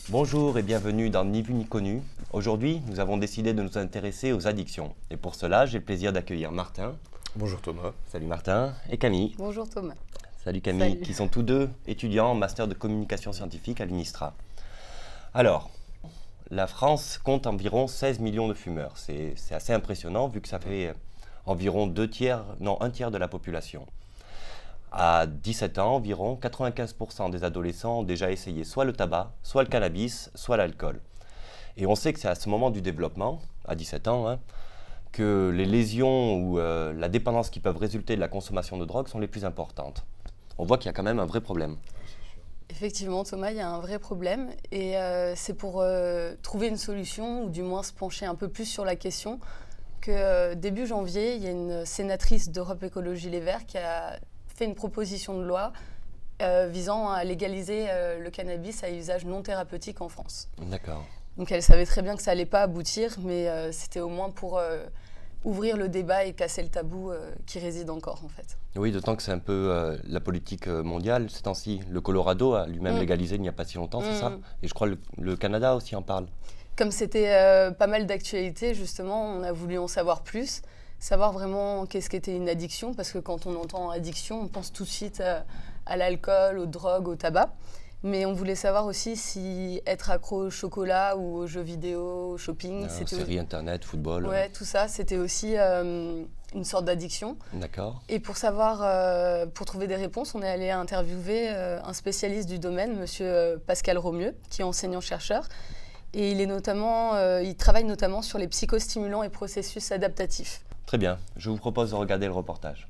Bonjour et bienvenue dans Ni vu ni connu. Aujourd'hui, nous avons décidé de nous intéresser aux addictions. Et pour cela, j'ai le plaisir d'accueillir Martin. Bonjour Thomas. Salut Martin. Et Camille. Bonjour Thomas. Salut Camille, Salut. qui sont tous deux étudiants en master de communication scientifique à l'UNISTRA. Alors, la France compte environ 16 millions de fumeurs. C'est assez impressionnant vu que ça fait environ un tiers de la population. À 17 ans environ, 95% des adolescents ont déjà essayé soit le tabac, soit le cannabis, soit l'alcool. Et on sait que c'est à ce moment du développement, à 17 ans, que les lésions ou la dépendance qui peuvent résulter de la consommation de drogue sont les plus importantes. On voit qu'il y a quand même un vrai problème. Effectivement Thomas, il y a un vrai problème et c'est pour trouver une solution ou du moins se pencher un peu plus sur la question que début janvier, il y a une sénatrice d'Europe Écologie Les Verts qui a fait une proposition de loi visant à légaliser le cannabis à usage non thérapeutique en France. D'accord. Donc elle savait très bien que ça n'allait pas aboutir, mais c'était au moins pour ouvrir le débat et casser le tabou qui réside encore en fait. Oui, d'autant que c'est un peu la politique mondiale ces temps-ci. Le Colorado a lui-même légalisé il n'y a pas si longtemps, c'est ça? Et je crois que le Canada aussi en parle. Comme c'était pas mal d'actualités, justement, on a voulu en savoir plus, savoir vraiment qu'est-ce qu'était une addiction, parce que quand on entend addiction, on pense tout de suite à l'alcool, aux drogues, au tabac. Mais on voulait savoir aussi si être accro au chocolat ou aux jeux vidéo, au shopping, séries internet, football. Ouais, tout ça, c'était aussi une sorte d'addiction. D'accord. Et pour savoir, pour trouver des réponses, on est allé interviewer un spécialiste du domaine, monsieur Pascal Romieux, qui est enseignant-chercheur. Et il travaille notamment sur les psychostimulants et processus adaptatifs. Très bien, je vous propose de regarder le reportage.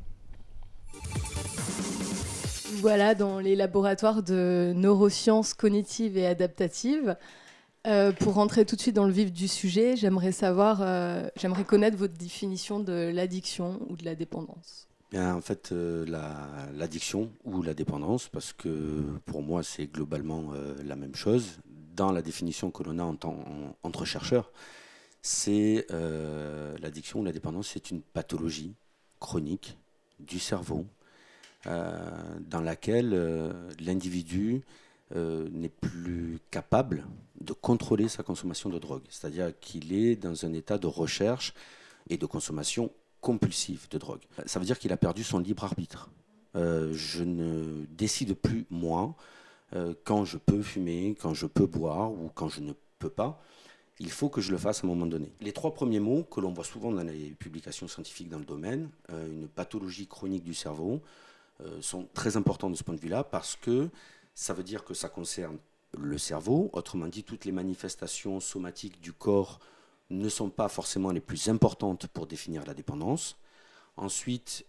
Voilà, dans les laboratoires de neurosciences cognitives et adaptatives. Pour rentrer tout de suite dans le vif du sujet, j'aimerais connaître votre définition de l'addiction ou de la dépendance. Bien, en fait, l'addiction ou la dépendance, parce que pour moi c'est globalement la même chose, dans la définition que l'on a entre chercheurs, c'est l'addiction ou la dépendance, c'est une pathologie chronique du cerveau dans laquelle l'individu n'est plus capable de contrôler sa consommation de drogue. C'est-à-dire qu'il est dans un état de recherche et de consommation compulsive de drogue. Ça veut dire qu'il a perdu son libre arbitre. Je ne décide plus, moi, quand je peux fumer, quand je peux boire ou quand je ne peux pas. Il faut que je le fasse à un moment donné. Les trois premiers mots que l'on voit souvent dans les publications scientifiques dans le domaine, une pathologie chronique du cerveau, sont très importants de ce point de vue-là parce que ça veut dire que ça concerne le cerveau. Autrement dit, toutes les manifestations somatiques du corps ne sont pas forcément les plus importantes pour définir la dépendance. Ensuite,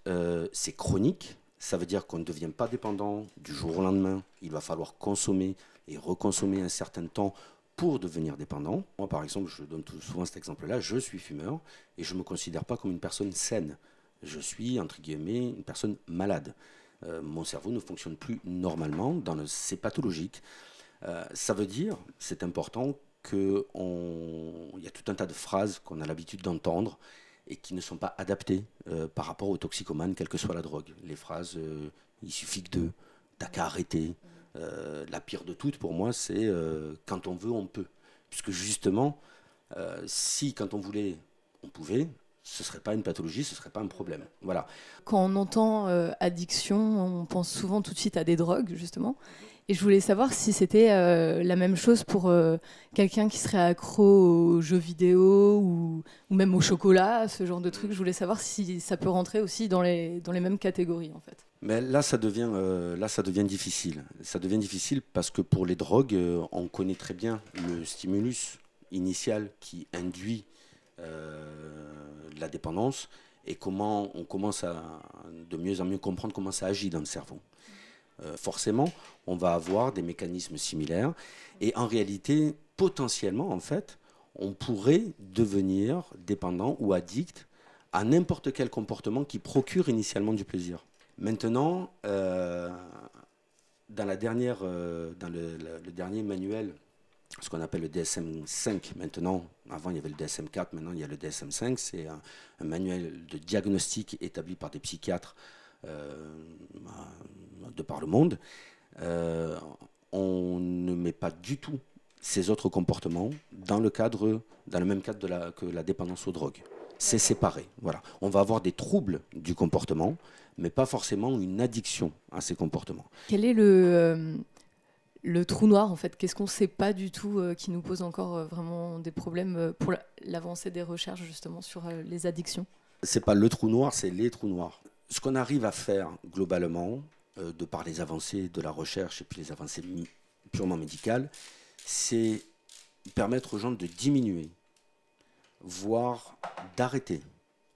c'est chronique. Ça veut dire qu'on ne devient pas dépendant du jour au lendemain. Il va falloir consommer et reconsommer un certain temps pour devenir dépendant. Moi, par exemple, je donne souvent cet exemple-là, je suis fumeur et je ne me considère pas comme une personne saine. Je suis, entre guillemets, une personne malade. Mon cerveau ne fonctionne plus normalement, c'est pathologique. Ça veut dire, c'est important, qu'il y a tout un tas de phrases qu'on a l'habitude d'entendre et qui ne sont pas adaptées par rapport aux toxicomanes, quelle que soit la drogue. Les phrases « il suffit que de »,« t'as qu'à arrêter ». La pire de toutes, pour moi, c'est « quand on veut, on peut ». Puisque justement, si quand on voulait, on pouvait, ce ne serait pas une pathologie, ce ne serait pas un problème. Voilà. Quand on entend addiction, on pense souvent tout de suite à des drogues, justement. Et je voulais savoir si c'était la même chose pour quelqu'un qui serait accro aux jeux vidéo ou même au chocolat, ce genre de truc. Je voulais savoir si ça peut rentrer aussi dans les mêmes catégories, en fait. Mais là, ça devient difficile. Ça devient difficile parce que pour les drogues, on connaît très bien le stimulus initial qui induit la dépendance et comment on commence à de mieux en mieux comprendre comment ça agit dans le cerveau. Forcément, on va avoir des mécanismes similaires et en réalité, potentiellement, en fait, on pourrait devenir dépendant ou addict à n'importe quel comportement qui procure initialement du plaisir. Maintenant, dans le dernier manuel ce qu'on appelle le DSM-5 maintenant. Avant, il y avait le DSM-4, maintenant, il y a le DSM-5. C'est un manuel de diagnostic établi par des psychiatres de par le monde. On ne met pas du tout ces autres comportements dans le même cadre que la dépendance aux drogues. C'est séparé. Voilà. On va avoir des troubles du comportement, mais pas forcément une addiction à ces comportements. Quel est le trou noir, en fait? Qu'est-ce qu'on ne sait pas du tout qui nous pose encore vraiment des problèmes pour l'avancée des recherches justement sur les addictions? C'est pas le trou noir, c'est les trous noirs. Ce qu'on arrive à faire globalement, de par les avancées de la recherche et puis les avancées purement médicales, c'est permettre aux gens de diminuer, voire d'arrêter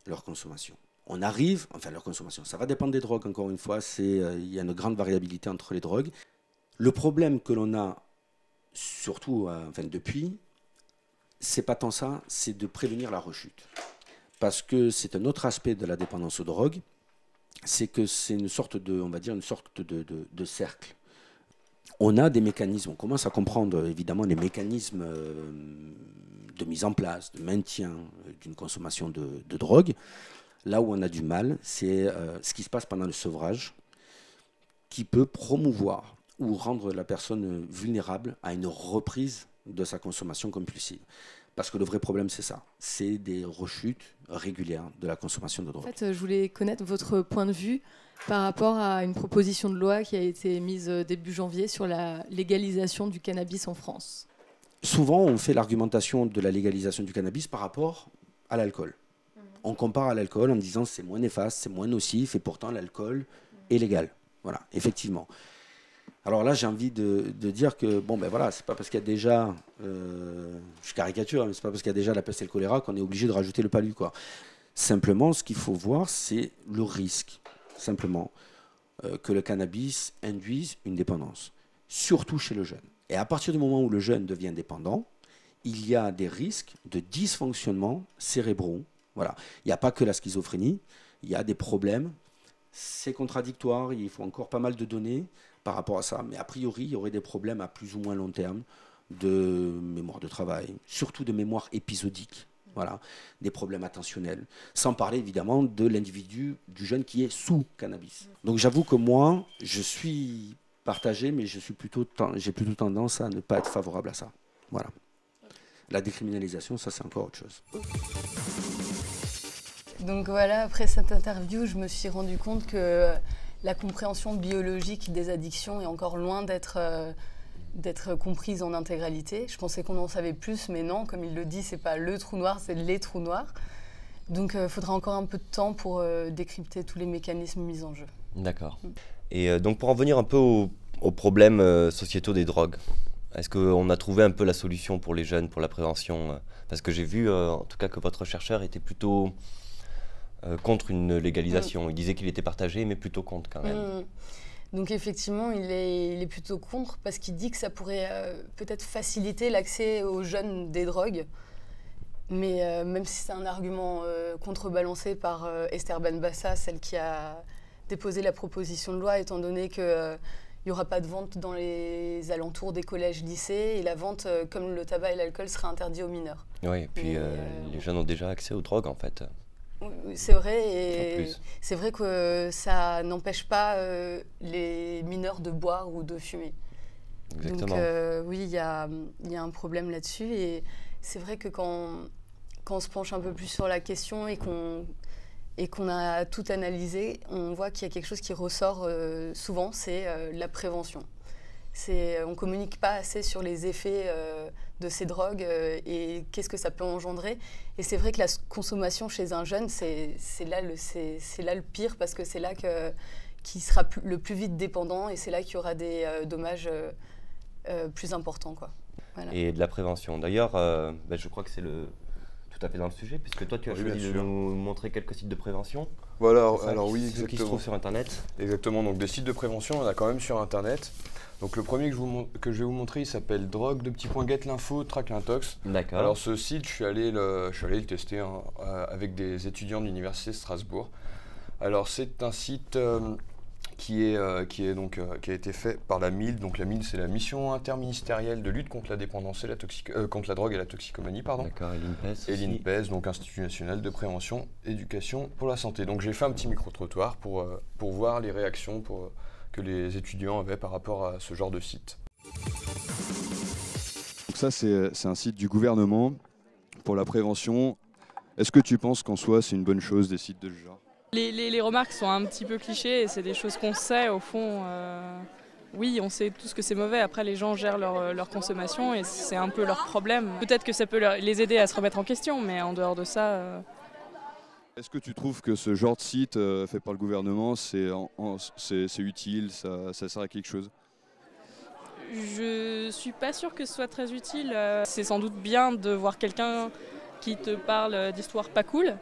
leur consommation. On arrive, enfin leur consommation, ça va dépendre des drogues encore une fois, il y a une grande variabilité entre les drogues. Le problème que l'on a, surtout depuis, c'est pas tant ça, c'est de prévenir la rechute. Parce que c'est un autre aspect de la dépendance aux drogues, c'est que c'est une sorte de cercle. On a des mécanismes, on commence à comprendre évidemment les mécanismes de mise en place, de maintien d'une consommation de drogue. Là où on a du mal, c'est ce qui se passe pendant le sevrage, qui peut promouvoir ou rendre la personne vulnérable à une reprise de sa consommation compulsive. Parce que le vrai problème, c'est ça. C'est des rechutes régulières de la consommation de drogue. En fait, je voulais connaître votre point de vue par rapport à une proposition de loi qui a été mise début janvier sur la légalisation du cannabis en France. Souvent, on fait l'argumentation de la légalisation du cannabis par rapport à l'alcool. On compare à l'alcool en disant c'est moins néfaste, c'est moins nocif, et pourtant l'alcool est légal. Voilà, effectivement. Alors là, j'ai envie de dire que, c'est pas parce qu'il y a déjà, je caricature, mais c'est pas parce qu'il y a déjà la peste et le choléra qu'on est obligé de rajouter le palu, quoi. Simplement, ce qu'il faut voir, c'est le risque, simplement, que le cannabis induise une dépendance, surtout chez le jeune. Et à partir du moment où le jeune devient dépendant, il y a des risques de dysfonctionnement cérébraux. Voilà. Il n'y a pas que la schizophrénie, il y a des problèmes. C'est contradictoire, il faut encore pas mal de données par rapport à ça. Mais a priori, il y aurait des problèmes à plus ou moins long terme de mémoire de travail, surtout de mémoire épisodique. Voilà, des problèmes attentionnels. Sans parler évidemment de l'individu, du jeune qui est sous cannabis. Donc j'avoue que moi, je suis partagé, mais j'ai plutôt tendance à ne pas être favorable à ça. Voilà. La décriminalisation, ça c'est encore autre chose. Donc voilà, après cette interview, je me suis rendu compte que la compréhension biologique des addictions est encore loin d'être comprise en intégralité. Je pensais qu'on en savait plus, mais non, comme il le dit, c'est pas le trou noir, c'est les trous noirs. Donc il faudra encore un peu de temps pour décrypter tous les mécanismes mis en jeu. D'accord. Et donc pour en venir un peu aux problèmes sociétaux des drogues, est-ce qu'on a trouvé un peu la solution pour les jeunes, pour la prévention? Parce que j'ai vu en tout cas que votre chercheur était plutôt contre une légalisation. Il disait qu'il était partagé, mais plutôt contre quand même. Donc effectivement, il est plutôt contre parce qu'il dit que ça pourrait peut-être faciliter l'accès aux jeunes des drogues. Mais même si c'est un argument contrebalancé par Esther Benbassa, celle qui a déposé la proposition de loi, étant donné qu'il n'y aura pas de vente dans les alentours des collèges-lycées et la vente, comme le tabac et l'alcool, sera interdit aux mineurs. Oui, et puis les jeunes ont déjà accès aux drogues en fait. C'est vrai, et c'est vrai que ça n'empêche pas les mineurs de boire ou de fumer. Exactement. Donc oui, il y a un problème là-dessus, et c'est vrai que quand on se penche un peu plus sur la question et qu'on a tout analysé, on voit qu'il y a quelque chose qui ressort souvent, c'est la prévention. On ne communique pas assez sur les effets de ces drogues et qu'est-ce que ça peut engendrer. Et c'est vrai que la consommation chez un jeune, c'est là le pire, parce que c'est là qu'il sera le plus vite dépendant, et c'est là qu'il y aura des dommages plus importants, quoi. Voilà. Et de la prévention. D'ailleurs, je crois que c'est tout à fait dans le sujet, puisque toi tu as choisi de nous montrer quelques sites de prévention. Voilà, alors oui, exactement. Qui se trouvent sur Internet. Exactement, donc des sites de prévention, on en a quand même sur Internet. Donc le premier que je vais vous montrer, il s'appelle Drogue, .get l'info, traque l'intox. D'accord. Alors ce site, je suis allé le tester avec des étudiants de l'université de Strasbourg. Alors c'est un site qui a été fait par la MILD. Donc la MILD, c'est la mission interministérielle de lutte contre la dépendance et contre la drogue et la toxicomanie, pardon. D'accord, et l'INPES Et aussi. l'INPES, donc Institut national de prévention, éducation pour la santé. Donc j'ai fait un petit micro-trottoir pour voir les réactions que les étudiants avaient par rapport à ce genre de site. Donc ça, c'est un site du gouvernement pour la prévention. Est-ce que tu penses qu'en soi, c'est une bonne chose, des sites de ce genre ? Les remarques sont un petit peu clichés et c'est des choses qu'on sait au fond. Oui, on sait tous que c'est mauvais. Après, les gens gèrent leur consommation et c'est un peu leur problème. Peut-être que ça peut les aider à se remettre en question, mais en dehors de ça... Est-ce que tu trouves que ce genre de site fait par le gouvernement, c'est utile, ça sert à quelque chose ? Je suis pas sûre que ce soit très utile. C'est sans doute bien de voir quelqu'un qui te parle d'histoires pas cool.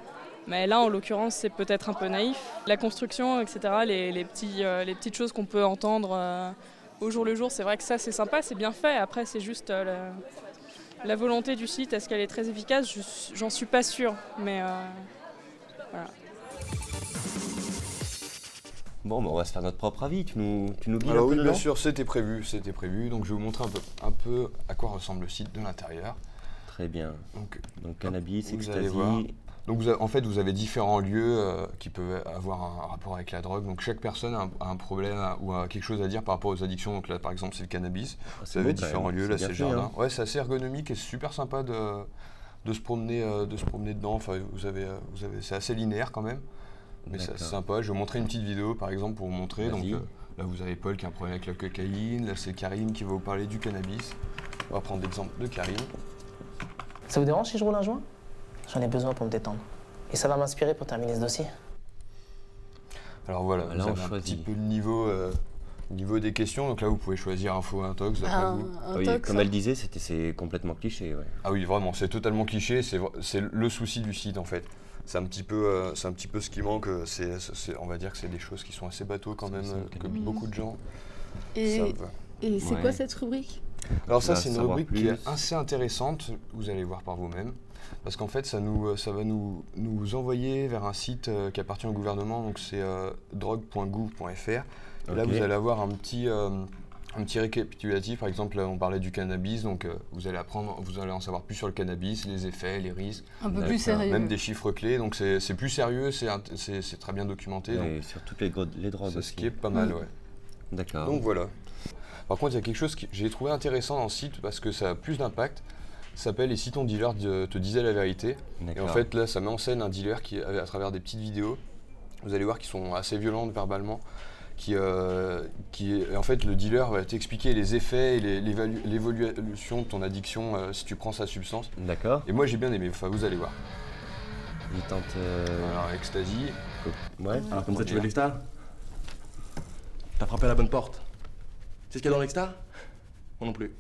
Mais là, en l'occurrence, c'est peut-être un peu naïf. La construction, etc., les petites choses qu'on peut entendre au jour le jour, c'est vrai que ça, c'est sympa, c'est bien fait. Après, c'est juste la volonté du site. Est-ce qu'elle est très efficace ? J'en suis pas sûre, mais voilà. Bon, on va se faire notre propre avis. Tu nous guides Alors un peu oui, bien dedans sûr, c'était prévu. Donc je vais vous montrer un peu à quoi ressemble le site de l'intérieur. Très bien. Donc cannabis, vous allez ecstasy. voir. Donc en fait, vous avez différents lieux qui peuvent avoir un rapport avec la drogue. Donc chaque personne a un problème ou a quelque chose à dire par rapport aux addictions. Donc là, par exemple, c'est le cannabis. Vous avez différents lieux. Là, c'est le jardin. Ouais, c'est assez ergonomique et c'est super sympa de se promener dedans. Enfin, c'est assez linéaire quand même. Mais c'est sympa. Je vais vous montrer une petite vidéo, par exemple, pour vous montrer. Donc là, vous avez Paul qui a un problème avec la cocaïne. Là, c'est Karim qui va vous parler du cannabis. On va prendre l'exemple de Karim. Ça vous dérange si je roule un joint? J'en ai besoin pour me détendre. Et ça va m'inspirer pour terminer ce dossier. Alors voilà, là, vous on avez un choisit. petit peu le niveau des questions. Donc là, vous pouvez choisir info, intox, d'après vous. Oui, Intox, comme hein. elle disait, c'est complètement cliché. Ouais. Ah oui, vraiment, c'est totalement cliché. C'est le souci du site, en fait. C'est un petit peu ce qui manque. On va dire que c'est des choses qui sont assez bateaux quand même, que beaucoup de gens savent. Et c'est Ouais. quoi cette rubrique? Alors ça, On va c'est une savoir rubrique qui est plus. assez intéressante, vous allez voir par vous-même, parce qu'en fait, ça va nous envoyer vers un site qui appartient au gouvernement, donc c'est drogue.gouv.fr. Et là, Ok. vous allez avoir un petit récapitulatif. Par exemple, là, on parlait du cannabis, donc vous allez en savoir plus sur le cannabis, les effets, les risques, Un peu D'accord. plus sérieux. même des chiffres clés. Donc c'est plus sérieux, c'est très bien documenté. Donc Et sur toutes les drogues c'est ce aussi. qui est pas mal, ouais. D'accord. Donc voilà. Par contre, il y a quelque chose que j'ai trouvé intéressant dans le site parce que ça a plus d'impact. Ça s'appelle « Et si ton dealer te disait la vérité ?» Et D'accord. en fait, là, ça met en scène un dealer qui, à travers des petites vidéos, vous allez voir qu'ils sont assez violentes verbalement, en fait, le dealer va t'expliquer les effets et l'évolution de ton addiction si tu prends sa substance. D'accord. Et moi, j'ai bien aimé, enfin, vous allez voir. Il tente. Alors, ecstasy. Ouais. Alors comme ça tu veux de l'exta? T'as frappé à la bonne porte. C'est ce qu'il y a dans l'exta? Moi non plus.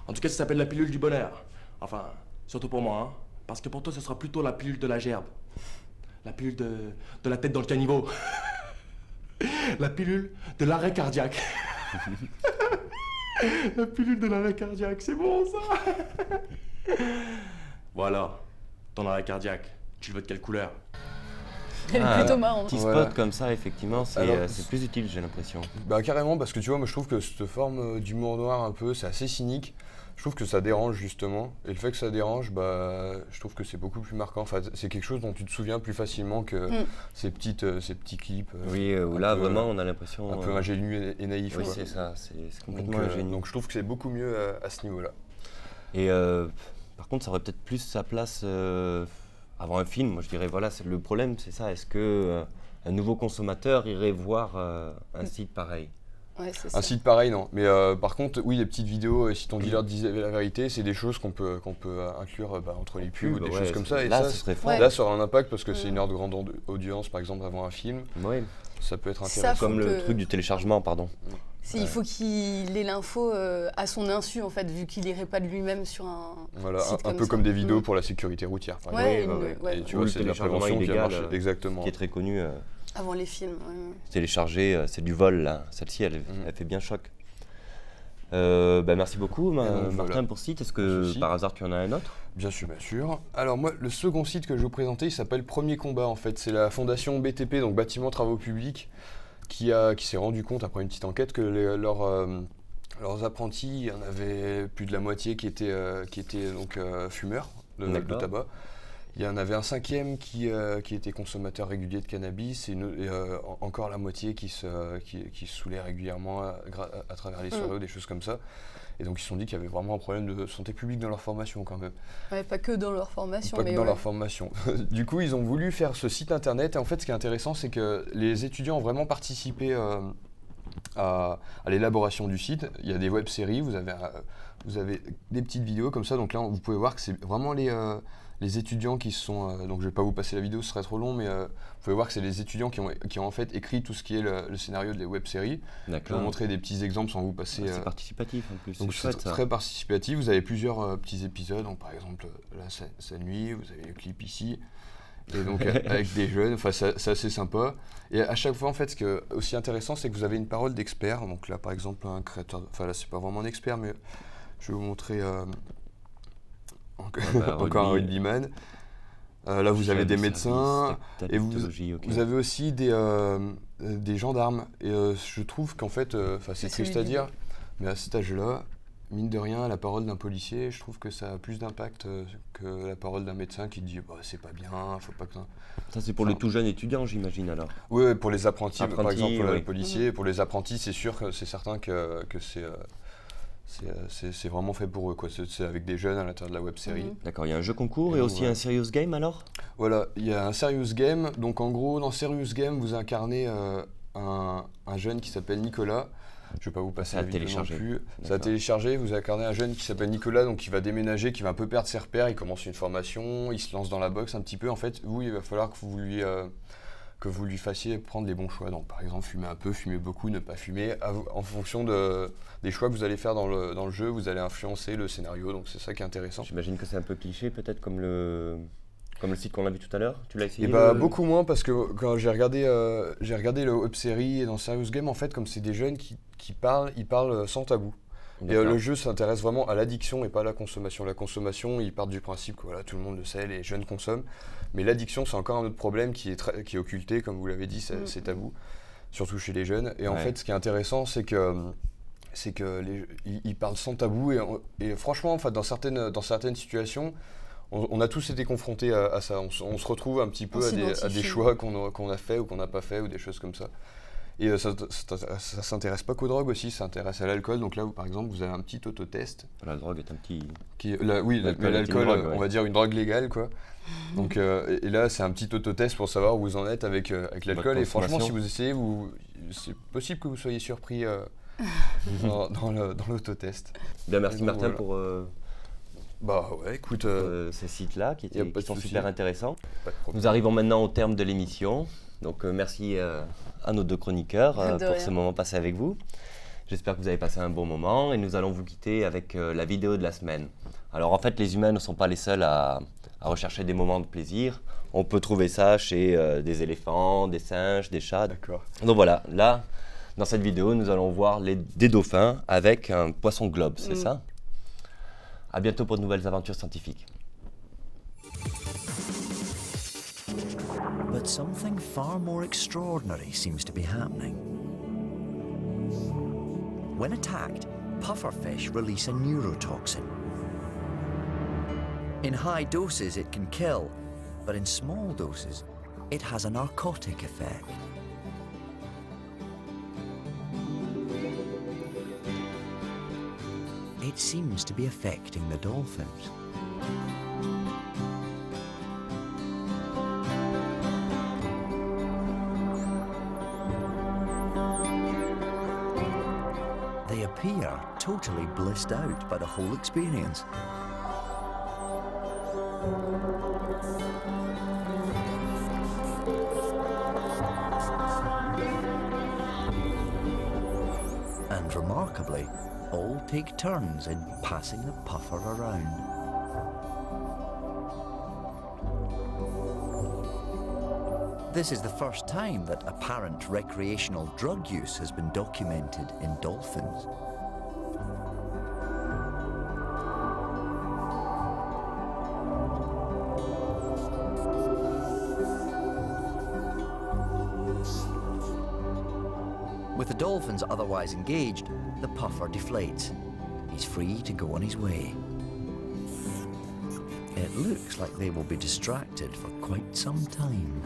En tout cas ça s'appelle la pilule du bonheur. Enfin, surtout pour moi, hein. Parce que pour toi ce sera plutôt la pilule de la gerbe. La pilule de la tête dans le caniveau. La pilule de l'arrêt cardiaque. La pilule de l'arrêt cardiaque, c'est bon ça. Voilà, ton arrêt cardiaque, tu le veux de quelle couleur? Elle est plutôt marrante. Petit Voilà. spot comme ça, effectivement, Alors, c'est plus utile, j'ai l'impression. Bah carrément, parce que tu vois, moi je trouve que cette forme d'humour noir un peu, c'est assez cynique. Je trouve que ça dérange justement. Et le fait que ça dérange, bah, je trouve que c'est beaucoup plus marquant. Enfin, c'est quelque chose dont tu te souviens plus facilement que ces petits clips. Oui, où un là, peu, vraiment, on a l'impression. un peu ingénu et naïf. Oui, quoi. c'est ça, c'est Donc, complètement ingénieux. donc je trouve que c'est beaucoup mieux à ce niveau-là. Et par contre, ça aurait peut-être plus sa place avant un film. Moi, je dirais, voilà, le problème, c'est ça. Est-ce que un nouveau consommateur irait voir un site pareil? Ouais, c'est Un ça. site pareil, non. Mais par contre, oui, les petites vidéos, si ton dealer disait la vérité, c'est des choses qu'on peut inclure entre les pubs ou des Ouais, choses comme ça. Et là, ça, ce serait fort. Ouais. là, ça aura un impact parce que c'est une heure de grande audience, par exemple, avant un film. Ouais. Ça peut être Ça, intéressant. faut Comme le que- truc du téléchargement, pardon. Il faut qu'il ait l'info à son insu, en fait, vu qu'il irait pas de lui-même sur un Voilà, site un peu ça. comme des vidéos Mm. pour la sécurité routière, par Ouais, exemple. ouais. Et tu Ou vois, le c'est de la téléchargement prévention qui a illégal, marché. Exactement. Qui est très connu. Avant les films. Télécharger, c'est du vol, là. Celle-ci, elle fait bien choc. Merci beaucoup, donc, Martin, voilà. pour ce site. Est-ce Pas de que souci. par hasard, tu en as un autre? Bien sûr, bien sûr. Alors moi, le second site que je vais vous présenter, il s'appelle Premier Combat, en fait. C'est la fondation BTP, donc Bâtiments Travaux Publics, qui s'est rendu compte, après une petite enquête, que leurs apprentis, il y en avait plus de la moitié qui étaient donc fumeurs de tabac. Il y en avait un 5e qui était consommateur régulier de cannabis et encore la moitié qui se saoulait régulièrement à travers les soirées ou des choses comme ça. Et donc ils se sont dit qu'il y avait vraiment un problème de santé publique dans leur formation quand même. Ouais, pas que dans leur formation. Pas que dans leur formation. Du coup, ils ont voulu faire ce site internet. Et en fait, ce qui est intéressant, c'est que les étudiants ont vraiment participé à l'élaboration du site. Il y a des web-séries, vous avez des petites vidéos comme ça. Donc là, vous pouvez voir que c'est vraiment les étudiants qui sont... donc je ne vais pas vous passer la vidéo, ce serait trop long, mais vous pouvez voir que c'est les étudiants qui ont en fait écrit tout ce qui est le scénario des web-séries. Je vais vous montrer des petits exemples sans vous passer... c'est participatif en plus, donc c'est très participatif. Vous avez plusieurs petits épisodes. Donc, par exemple, là, sa nuit, vous avez le clip ici. Et donc avec des jeunes, enfin c'est assez sympa. Et à chaque fois, en fait, ce qui est aussi intéressant, c'est que vous avez une parole d'expert. Donc là, par exemple, un créateur... Enfin là, c'est pas vraiment un expert, mais je vais vous montrer... encore un rugbyman. Là, vous avez des médecins et vous avez aussi des gendarmes. Et je trouve qu'en fait, c'est triste à dire, mais à cet âge-là, mine de rien, la parole d'un policier, je trouve que ça a plus d'impact que la parole d'un médecin qui dit c'est pas bien, faut pas que... Ça, c'est pour les tout jeunes étudiants, j'imagine alors. Oui, pour les apprentis par exemple, pour les policiers. Pour les apprentis, c'est sûr que c'est certain que c'est vraiment fait pour eux, quoi. C'est avec des jeunes à l'intérieur de la web-série. D'accord, il y a un jeu concours et aussi un serious game alors? Voilà, il y a un serious game. Donc en gros, dans serious game, vous incarnez un jeune qui s'appelle Nicolas. Je ne vais pas vous passer la vidéo non plus. Ça a téléchargé, vous incarnez un jeune qui s'appelle Nicolas, donc qui va déménager, qui va un peu perdre ses repères, il commence une formation, il se lance dans la boxe un petit peu. En fait, vous, il va falloir que vous lui fassiez prendre les bons choix. Donc par exemple, fumer un peu, fumer beaucoup, ne pas fumer. En fonction des choix que vous allez faire dans le jeu, vous allez influencer le scénario, donc c'est ça qui est intéressant. J'imagine que c'est un peu cliché, peut-être comme le site qu'on a vu tout à l'heure. Tu l'as essayé? Beaucoup moins, parce que quand j'ai regardé le web-série et dans Serious Game, en fait, comme c'est des jeunes qui parlent, ils parlent sans tabou. Et le jeu s'intéresse vraiment à l'addiction et pas à la consommation. La consommation, ils partent du principe que voilà, tout le monde le sait, les jeunes consomment. Mais l'addiction, c'est encore un autre problème qui est occulté, comme vous l'avez dit, c'est tabou, surtout chez les jeunes. Et en fait, ce qui est intéressant, c'est que ils parlent sans tabou. Et franchement, en fait, dans certaines situations, on a tous été confrontés à ça. On se retrouve un petit peu à des choix qu'on a fait ou qu'on n'a pas fait, ou des choses comme ça. Et ça s'intéresse pas qu'aux drogues aussi, ça s'intéresse à l'alcool. Donc là, par exemple, vous avez un petit autotest. La drogue est un petit... Oui, l'alcool, on va dire une drogue légale, quoi. Donc, et là, c'est un petit autotest pour savoir où vous en êtes avec l'alcool. Et franchement, si vous essayez, c'est possible que vous soyez surpris dans l'autotest. Bien, merci donc, Martin pour... écoute... ces sites-là qui sont super intéressants. Nous arrivons maintenant au terme de l'émission. Donc merci à nos deux chroniqueurs pour ce moment passé avec vous. J'espère que vous avez passé un bon moment et nous allons vous quitter avec la vidéo de la semaine. Alors en fait, les humains ne sont pas les seuls à rechercher des moments de plaisir. On peut trouver ça chez des éléphants, des singes, des chats. D'accord. Donc voilà, là, dans cette vidéo, nous allons voir des dauphins avec un poisson globe, c'est ça? À bientôt pour de nouvelles aventures scientifiques. But something far more extraordinary seems to be happening. When attacked, pufferfish release a neurotoxin. In high doses, it can kill, but in small doses, it has a narcotic effect. It seems to be affecting the dolphins. They appear totally blissed out by the whole experience. And remarkably, all take turns in passing the puffer around. This is the first time that apparent recreational drug use has been documented in dolphins. With the dolphins otherwise engaged, the puffer deflates. He's free to go on his way. It looks like they will be distracted for quite some time.